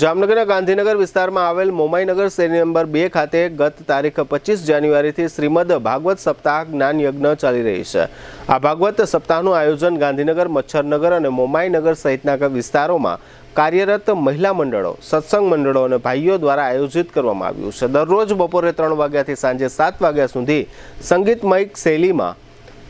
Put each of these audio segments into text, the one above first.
જામનગરના ગાંધીનગર વિસ્તારમાં આવેલ મોમાઈનગર શેરી નંબર 2 ખાતે ગત તારીખ 25 જાન્યુઆરીથી શ્રીમદ ભાગવત સપ્તાહ જ્ઞાન યજ્ઞ ચાલી રહી છે। આ ભાગવત સપ્તાહનું આયોજન ગાંધીનગર, મચ્છરનગર અને મોમાઈનગર સહિતના વિસ્તારોમાં કાર્યરત મહિલા મંડળો, સત્સંગ મંડળો અને ભાઈઓ દ્વારા આયોજિત કરવામાં આવ્યું છે। દરરોજ બપોરે 3 વાગ્યાથી સાંજે 7 વાગ્યા સુધી સંગીતમય શૈલીમાં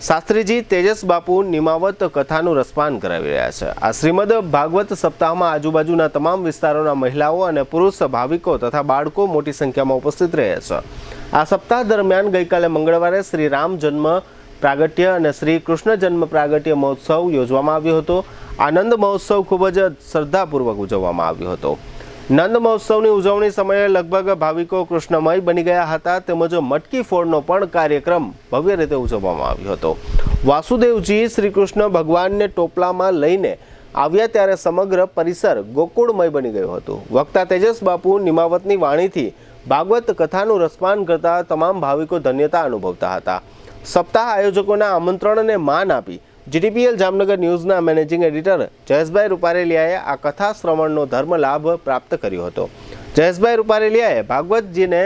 શાસ્ત્રીજી તેજસ બાપુ નિમાવત કથાનું રસપાન કરાવી રહ્યા છે। આ શ્રીમદ ભાગવત સપ્તાહમાં આજુબાજુના તમામ વિસ્તારોના મહિલાઓ અને પુરુષ ભાવિકો તથા બાળકો મોટી સંખ્યામાં ઉપસ્થિત રહ્યા છે। આ સપ્તાહ દરમિયાન ગઈકાલે મંગળવારે શ્રી રામ જન્મ પ્રાગટ્ય અને શ્રી કૃષ્ણ જન્મ પ્રાગટ્ય મહોત્સવ યોજવામાં આવ્યો હતો। આનંદ મહોત્સવ ખૂબ જ શ્રદ્ધાપૂર્વક ઉજવવામાં આવ્યો હતો। નંદ મહોત્સવની ઉજવણી સમયે લગભગ ભાવિકો કૃષ્ણમય બની ગયા હતા, તેમજ મટકી ફોડનો પણ કાર્યક્રમ ભવ્ય રીતે ઉજવવામાં આવ્યો હતો। વાસુદેવજી શ્રી કૃષ્ણ ભગવાનને ટોપલામાં લઈને આવ્યા ત્યારે સમગ્ર પરિસર ગોકુળમય બની ગયું હતું। વક્તા તેજસ બાપુ નિમાવતની વાણીથી ભાગવત કથાનું રસપાન કરતા તમામ ભાવિકો ધન્યતા અનુભવતા હતા। સપ્તાહ આયોજકોના આમંત્રણને માન આપી જીટીપીએલ જામનગર ન્યૂઝના મેનેજિંગ એડિટર જયેશભાઈ રૂપારેલિયાએ આ કથા શ્રવણનો ધર્મ લાભ પ્રાપ્ત કર્યો હતો। જયેશભાઈ રૂપારેલિયાએ ભાગવતજીને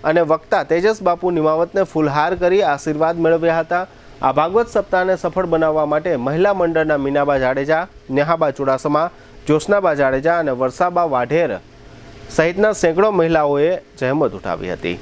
અને વક્તા તેજસ બાપુ નિમાવતને ફૂલહાર કરી આશીર્વાદ મેળવ્યા હતા। આ ભાગવત સપ્તાહને સફળ બનાવવા માટે મહિલા મંડળના મીનાબા જાડેજા, નેહાબા ચુડાસમા, જ્યોત્સનાબા જાડેજા અને વર્ષાબા વાઢેર સહિતના સેંકડો મહિલાઓએ જહેમત ઉઠાવી હતી।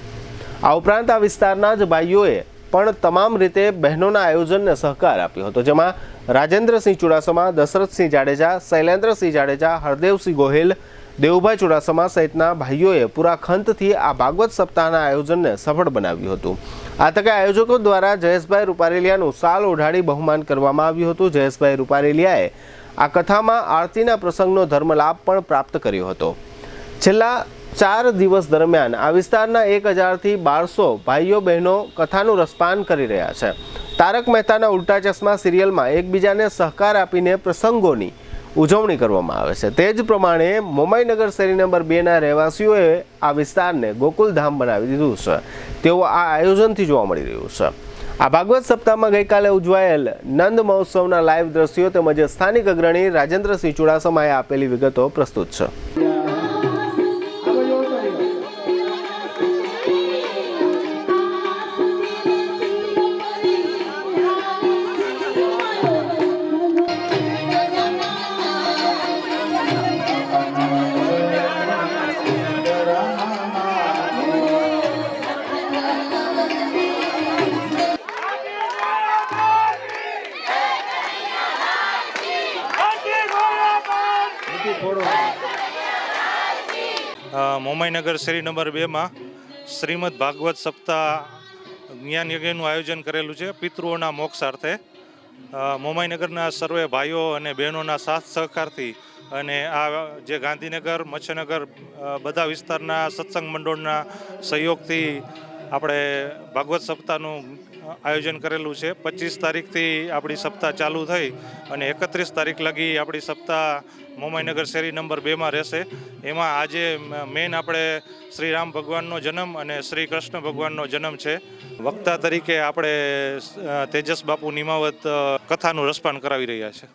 આ ઉપરાંત આ વિસ્તારના જ ભાઈઓએ પણ તમામ રીતે બહેનોના આયોજનને સહકાર આપ્યો હતો, જેમાં રાજેન્દ્રસિંહ ચુડાસમા, દશરથસિંહ જાડેજા, શૈલેન્દ્રસિંહ જાડેજા, હરદેવસિંહ ગોહિલ, દેવુભાઈ ચુડાસમા સહિતના ભાઈઓએ પૂરા ખંતથી આ ભાગવત સપ્તાહના આયોજનને સફળ બનાવ્યું હતું। આ તકે આયોજકો દ્વારા જયેશભાઈ રૂપારેલિયાનું શાલ ઓઢાડી બહુમાન કરવામાં આવ્યું હતું। જયેશભાઈ રૂપારેલિયાએ આ કથામાં આરતીના પ્રસંગનો ધર્મલાભ પણ પ્રાપ્ત કર્યો હતો। છેલ્લા 4 દિવસ દરમિયાન આ વિસ્તારના 1000થી 1200 ભાઈઓ બહેનો કથાનું રસપાન કરી રહ્યા છે। તારક મહેતાના ઉલ્ટા ચશ્મા સિરિયલમાં એકબીજાને સહકાર આપીને પ્રસંગોની ઉજવણી કરવામાં આવે છે। તે જ પ્રમાણે મોમાઈનગર શેરી નંબર 2ના રહેવાસીઓએ આ વિસ્તારને ગોકુલધામ બનાવી દીધું છે, તેવું આ આયોજનથી જોવા મળી રહ્યું છે। આ ભાગવત સપ્તાહમાં ગઈકાલે ઉજવાયેલ નંદ મહોત્સવના લાઈવ દ્રશ્યો તેમજ સ્થાનિક અગ્રણી રાજેન્દ્રસિંહ ચુડાસમાએ આપેલી વિગતો પ્રસ્તુત છે। મોમાઈનગર શેરી નંબર 2માં શ્રીમદ ભાગવત સપ્તાહ જ્ઞાન યજ્ઞનું આયોજન કરેલું છે પિતૃઓના મોક્ષાર્થે। મોમાઈનગરના સર્વે ભાઈઓ અને બહેનોના સાથ સહકારથી અને આ જે ગાંધીનગર, મચ્છરનગર બધા વિસ્તારના સત્સંગ મંડળના સહયોગથી આપણે ભાગવત સપ્તાહનું આયોજન કરેલું છે। 25 તારીખથી આપણી સપ્તાહ ચાલુ થઈ અને 31 તારીખ લગી આપણી સપ્તાહ મોમાઈનગર શેરી નંબર 2માં રહેશે। એમાં આજે મેઇન આપણે શ્રી રામ ભગવાનનો જન્મ અને શ્રી કૃષ્ણ ભગવાનનો જન્મ છે। વક્તા તરીકે આપણે તેજસ બાપુ નિમાવત કથાનું રસપાન કરાવી રહ્યા છે।